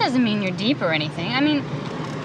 doesn't mean you're deep or anything. I mean,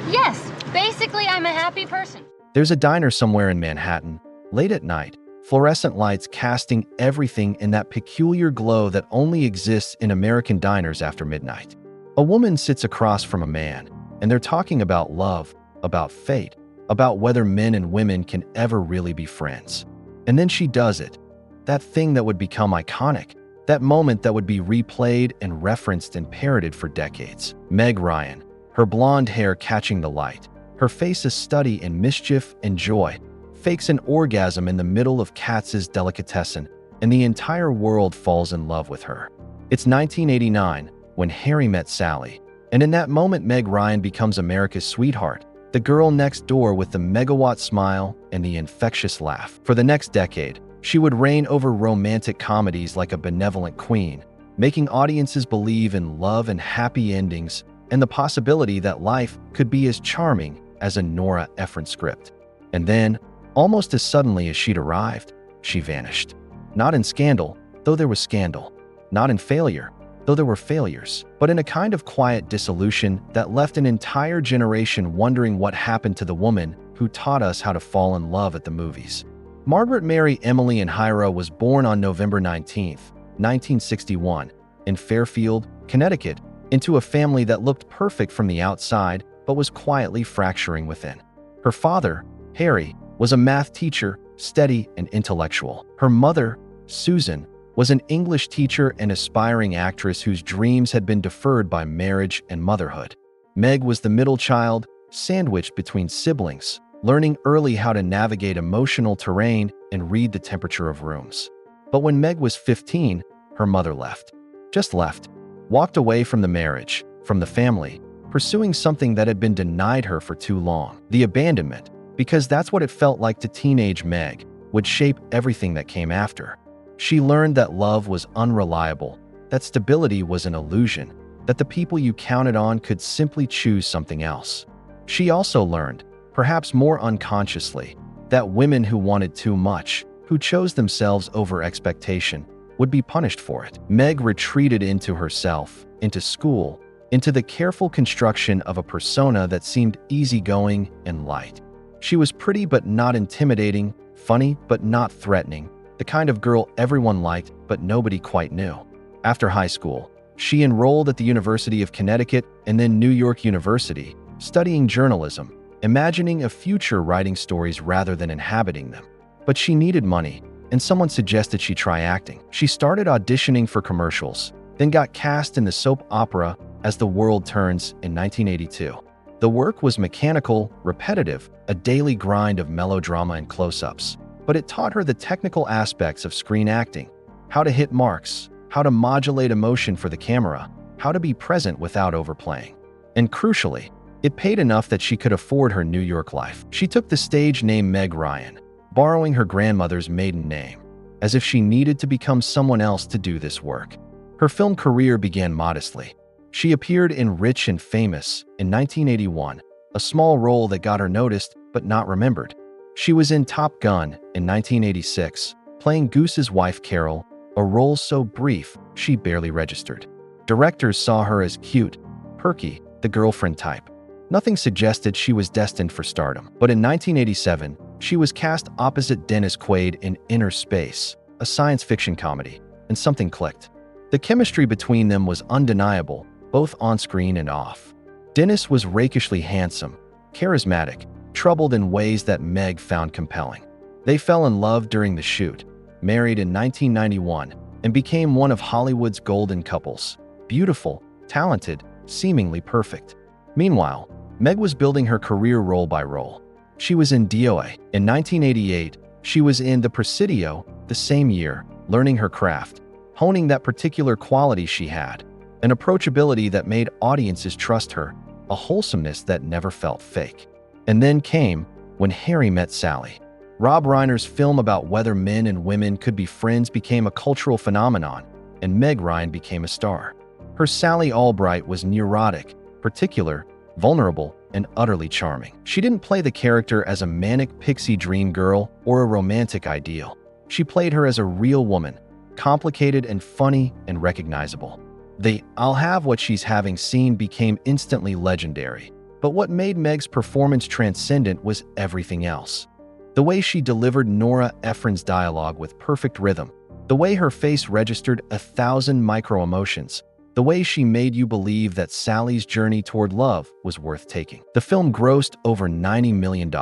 yes, basically I'm a happy person. There's a diner somewhere in Manhattan, late at night, fluorescent lights casting everything in that peculiar glow that only exists in American diners after midnight. A woman sits across from a man, and they're talking about love, about fate, about whether men and women can ever really be friends. And then she does it. That thing that would become iconic. That moment that would be replayed and referenced and parroted for decades. Meg Ryan, her blonde hair catching the light, her face a study in mischief and joy, fakes an orgasm in the middle of Katz's delicatessen, and the entire world falls in love with her. It's 1989 when Harry met Sally, and in that moment Meg Ryan becomes America's sweetheart, the girl next door with the megawatt smile and the infectious laugh. For the next decade, she would reign over romantic comedies like a benevolent queen, making audiences believe in love and happy endings and the possibility that life could be as charming as a Nora Ephron script. And then, almost as suddenly as she'd arrived, she vanished. Not in scandal, though there was scandal. Not in failure, though there were failures, but in a kind of quiet dissolution that left an entire generation wondering what happened to the woman who taught us how to fall in love at the movies. Margaret Mary Emily and Hira was born on November 19, 1961, in Fairfield, Connecticut, into a family that looked perfect from the outside but was quietly fracturing within. Her father, Harry, was a math teacher, steady and intellectual. Her mother, Susan, was an English teacher and aspiring actress whose dreams had been deferred by marriage and motherhood. Meg was the middle child, sandwiched between siblings, learning early how to navigate emotional terrain and read the temperature of rooms. But when Meg was 15, her mother left. Just left. Walked away from the marriage, from the family, pursuing something that had been denied her for too long. The abandonment, because that's what it felt like to teenage Meg, would shape everything that came after. She learned that love was unreliable, that stability was an illusion, that the people you counted on could simply choose something else. She also learned, perhaps more unconsciously, that women who wanted too much, who chose themselves over expectation, would be punished for it. Meg retreated into herself, into school, into the careful construction of a persona that seemed easygoing and light. She was pretty but not intimidating, funny but not threatening, the kind of girl everyone liked but nobody quite knew. After high school, she enrolled at the University of Connecticut and then New York University, studying journalism, imagining a future writing stories rather than inhabiting them. But she needed money, and someone suggested she try acting. She started auditioning for commercials, then got cast in the soap opera As the World Turns in 1982. The work was mechanical, repetitive, a daily grind of melodrama and close-ups, but it taught her the technical aspects of screen acting, how to hit marks, how to modulate emotion for the camera, how to be present without overplaying. And crucially, it paid enough that she could afford her New York life. She took the stage name Meg Ryan, borrowing her grandmother's maiden name, as if she needed to become someone else to do this work. Her film career began modestly. She appeared in Rich and Famous in 1981, a small role that got her noticed but not remembered. She was in Top Gun in 1986, playing Goose's wife Carol, a role so brief she barely registered. Directors saw her as cute, perky, the girlfriend type. Nothing suggested she was destined for stardom. But in 1987, she was cast opposite Dennis Quaid in Inner Space, a science fiction comedy, and something clicked. The chemistry between them was undeniable, both on-screen and off. Dennis was rakishly handsome, charismatic, troubled in ways that Meg found compelling. They fell in love during the shoot, married in 1991, and became one of Hollywood's golden couples. Beautiful, talented, seemingly perfect. Meanwhile, Meg was building her career role by role. She was in DOA. In 1988, she was in The Presidio, the same year, learning her craft, honing that particular quality she had, an approachability that made audiences trust her, a wholesomeness that never felt fake. And then came When Harry Met Sally. Rob Reiner's film about whether men and women could be friends became a cultural phenomenon, and Meg Ryan became a star. Her Sally Albright was neurotic, particular, vulnerable, and utterly charming. She didn't play the character as a manic pixie dream girl or a romantic ideal. She played her as a real woman, complicated and funny and recognizable. The "I'll have what she's having" scene became instantly legendary. But what made Meg's performance transcendent was everything else. The way she delivered Nora Ephron's dialogue with perfect rhythm, the way her face registered 1,000 micro-emotions, the way she made you believe that Sally's journey toward love was worth taking. The film grossed over $90 million.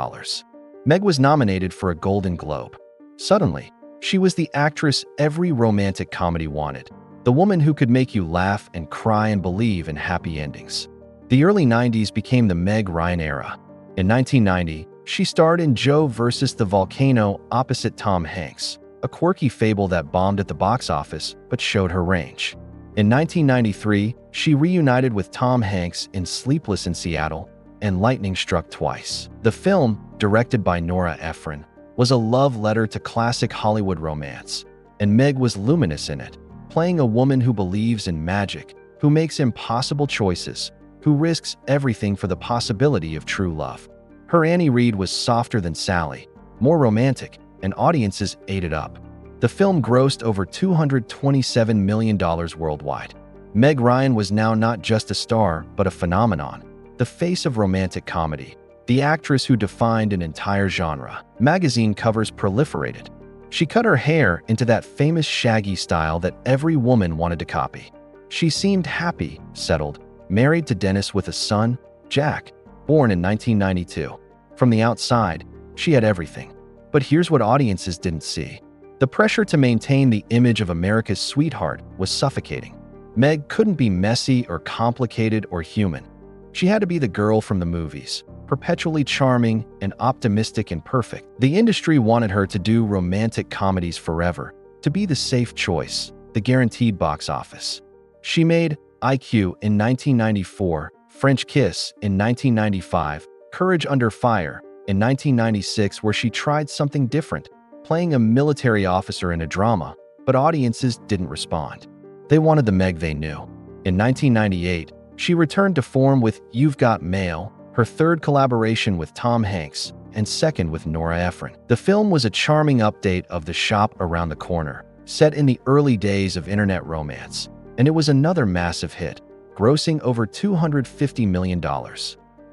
Meg was nominated for a Golden Globe. Suddenly, she was the actress every romantic comedy wanted, the woman who could make you laugh and cry and believe in happy endings. The early 90s became the Meg Ryan era. In 1990, she starred in Joe vs. the Volcano opposite Tom Hanks, a quirky fable that bombed at the box office but showed her range. In 1993, she reunited with Tom Hanks in Sleepless in Seattle and Lightning Struck Twice. The film, directed by Nora Ephron, was a love letter to classic Hollywood romance, and Meg was luminous in it, playing a woman who believes in magic, who makes impossible choices, who risks everything for the possibility of true love. Her Annie Reed was softer than Sally, more romantic, and audiences ate it up. The film grossed over $227 million worldwide. Meg Ryan was now not just a star, but a phenomenon, the face of romantic comedy, the actress who defined an entire genre. Magazine covers proliferated. She cut her hair into that famous shaggy style that every woman wanted to copy. She seemed happy, settled, married to Dennis with a son, Jack, born in 1992. From the outside, she had everything. But here's what audiences didn't see. The pressure to maintain the image of America's sweetheart was suffocating. Meg couldn't be messy or complicated or human. She had to be the girl from the movies, perpetually charming and optimistic and perfect. The industry wanted her to do romantic comedies forever, to be the safe choice, the guaranteed box office. She made IQ in 1994, French Kiss in 1995, Courage Under Fire in 1996, where she tried something different, playing a military officer in a drama, but audiences didn't respond. They wanted the Meg they knew. In 1998, she returned to form with You've Got Mail, her third collaboration with Tom Hanks, and second with Nora Ephron. The film was a charming update of The Shop Around the Corner, set in the early days of internet romance, and it was another massive hit, grossing over $250 million.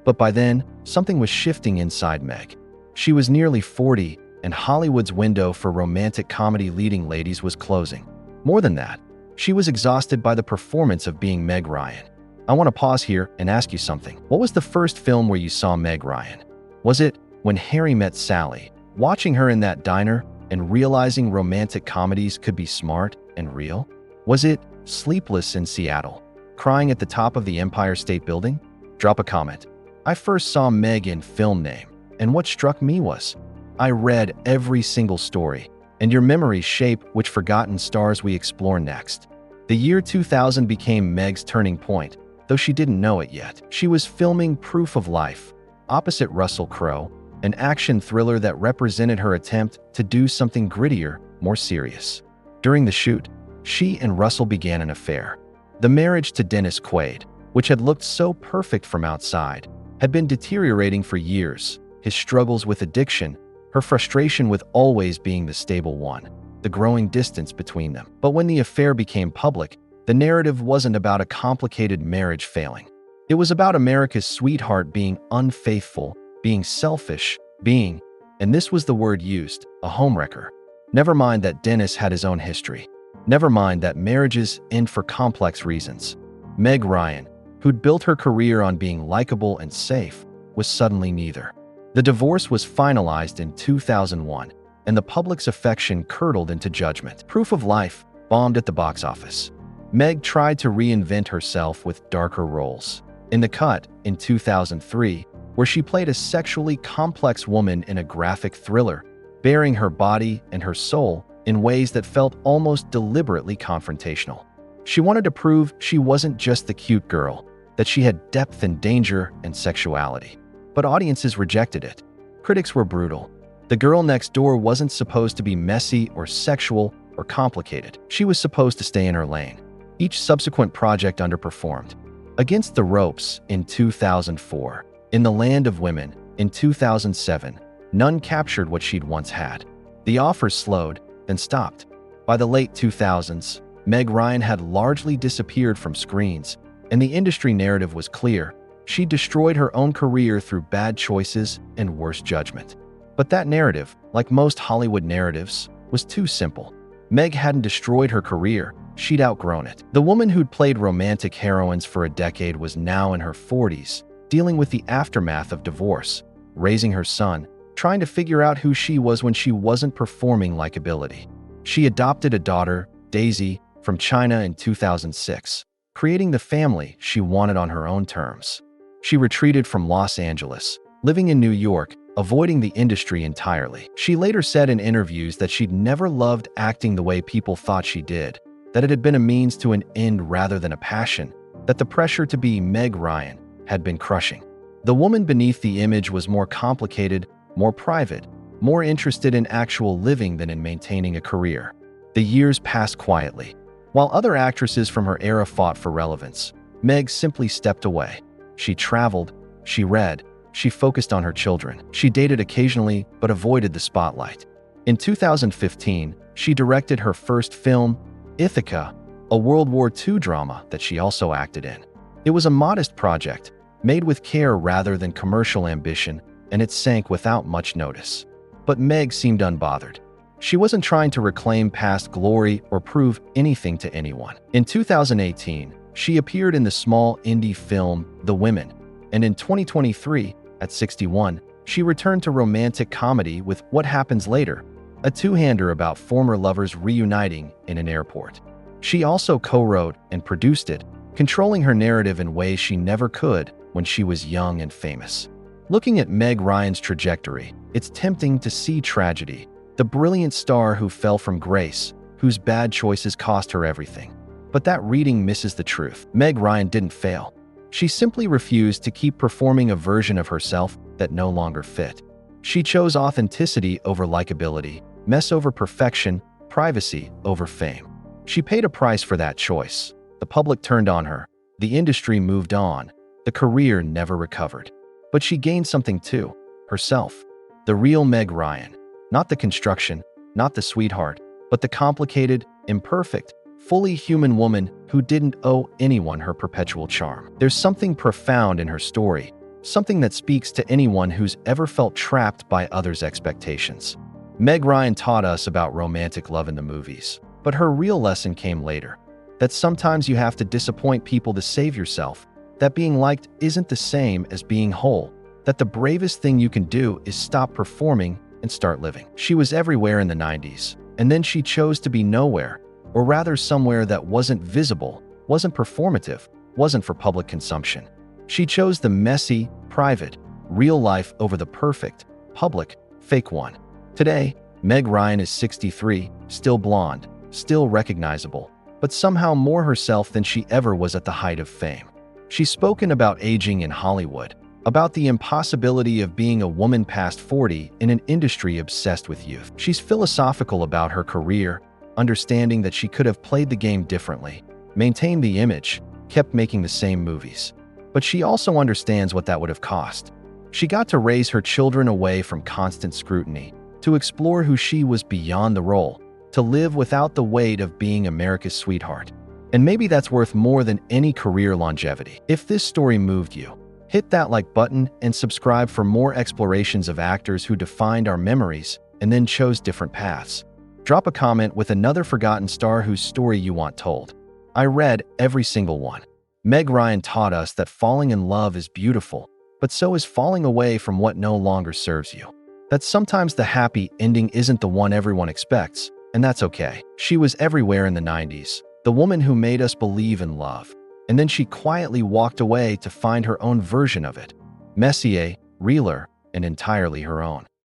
But by then, something was shifting inside Meg. She was nearly 40, and Hollywood's window for romantic comedy leading ladies was closing. More than that, she was exhausted by the performance of being Meg Ryan. I want to pause here and ask you something. What was the first film where you saw Meg Ryan? Was it When Harry Met Sally, watching her in that diner and realizing romantic comedies could be smart and real? Was it Sleepless in Seattle, crying at the top of the Empire State Building? Drop a comment. I first saw Meg in Film Name, and what struck me was, I read every single story, and your memories shape which forgotten stars we explore next. The year 2000 became Meg's turning point, though she didn't know it yet. She was filming Proof of Life, opposite Russell Crowe, an action thriller that represented her attempt to do something grittier, more serious. During the shoot, she and Russell began an affair. The marriage to Dennis Quaid, which had looked so perfect from outside, had been deteriorating for years. His struggles with addiction, her frustration with always being the stable one, the growing distance between them. But when the affair became public, the narrative wasn't about a complicated marriage failing. It was about America's sweetheart being unfaithful, being selfish, being, and this was the word used, a homewrecker. Never mind that Dennis had his own history. Never mind that marriages end for complex reasons. Meg Ryan, who'd built her career on being likable and safe, was suddenly neither. The divorce was finalized in 2001, and the public's affection curdled into judgment. Proof of Life bombed at the box office. Meg tried to reinvent herself with darker roles. In The Cut, in 2003, where she played a sexually complex woman in a graphic thriller, baring her body and her soul in ways that felt almost deliberately confrontational. She wanted to prove she wasn't just the cute girl, that she had depth and danger and sexuality. But audiences rejected it. Critics were brutal. The girl next door wasn't supposed to be messy or sexual or complicated. She was supposed to stay in her lane. Each subsequent project underperformed. Against the Ropes in 2004, In the Land of Women in 2007, none captured what she'd once had. The offers slowed, then stopped. By the late 2000s, Meg Ryan had largely disappeared from screens, and the industry narrative was clear. She destroyed her own career through bad choices and worse judgment. But that narrative, like most Hollywood narratives, was too simple. Meg hadn't destroyed her career, she'd outgrown it. The woman who'd played romantic heroines for a decade was now in her 40s, dealing with the aftermath of divorce, raising her son, trying to figure out who she was when she wasn't performing likability. She adopted a daughter, Daisy, from China in 2006, creating the family she wanted on her own terms. She retreated from Los Angeles, living in New York, avoiding the industry entirely. She later said in interviews that she'd never loved acting the way people thought she did, that it had been a means to an end rather than a passion, that the pressure to be Meg Ryan had been crushing. The woman beneath the image was more complicated, more private, more interested in actual living than in maintaining a career. The years passed quietly. While other actresses from her era fought for relevance, Meg simply stepped away. She traveled, she read, she focused on her children. She dated occasionally but avoided the spotlight. In 2015, she directed her first film, Ithaca, a World War II drama that she also acted in. It was a modest project, made with care rather than commercial ambition, and it sank without much notice. But Meg seemed unbothered. She wasn't trying to reclaim past glory or prove anything to anyone. In 2018, she appeared in the small indie film The Women, and in 2023, at 61, she returned to romantic comedy with What Happens Later, a two-hander about former lovers reuniting in an airport. She also co-wrote and produced it, controlling her narrative in ways she never could when she was young and famous. Looking at Meg Ryan's trajectory, it's tempting to see tragedy, the brilliant star who fell from grace, whose bad choices cost her everything. But that reading misses the truth. Meg Ryan didn't fail. She simply refused to keep performing a version of herself that no longer fit. She chose authenticity over likability, mess over perfection, privacy over fame. She paid a price for that choice. The public turned on her. The industry moved on. The career never recovered. But she gained something too, herself. The real Meg Ryan. Not the construction, not the sweetheart, but the complicated, imperfect, fully human woman who didn't owe anyone her perpetual charm. There's something profound in her story, something that speaks to anyone who's ever felt trapped by others' expectations. Meg Ryan taught us about romantic love in the movies, but her real lesson came later. That sometimes you have to disappoint people to save yourself, that being liked isn't the same as being whole, that the bravest thing you can do is stop performing and start living. She was everywhere in the 90s, and then she chose to be nowhere, or rather somewhere that wasn't visible, wasn't performative, wasn't for public consumption. She chose the messy, private, real life over the perfect, public, fake one. Today, Meg Ryan is 63, still blonde, still recognizable, but somehow more herself than she ever was at the height of fame. She's spoken about aging in Hollywood, about the impossibility of being a woman past 40 in an industry obsessed with youth. She's philosophical about her career, understanding that she could have played the game differently, maintained the image, kept making the same movies. But she also understands what that would have cost. She got to raise her children away from constant scrutiny, to explore who she was beyond the role, to live without the weight of being America's sweetheart. And maybe that's worth more than any career longevity. If this story moved you, hit that like button and subscribe for more explorations of actors who defined our memories and then chose different paths. Drop a comment with another forgotten star whose story you want told. I read every single one. Meg Ryan taught us that falling in love is beautiful, but so is falling away from what no longer serves you. That sometimes the happy ending isn't the one everyone expects, and that's okay. She was everywhere in the 90s, the woman who made us believe in love. And then she quietly walked away to find her own version of it. Messier, realer, and entirely her own.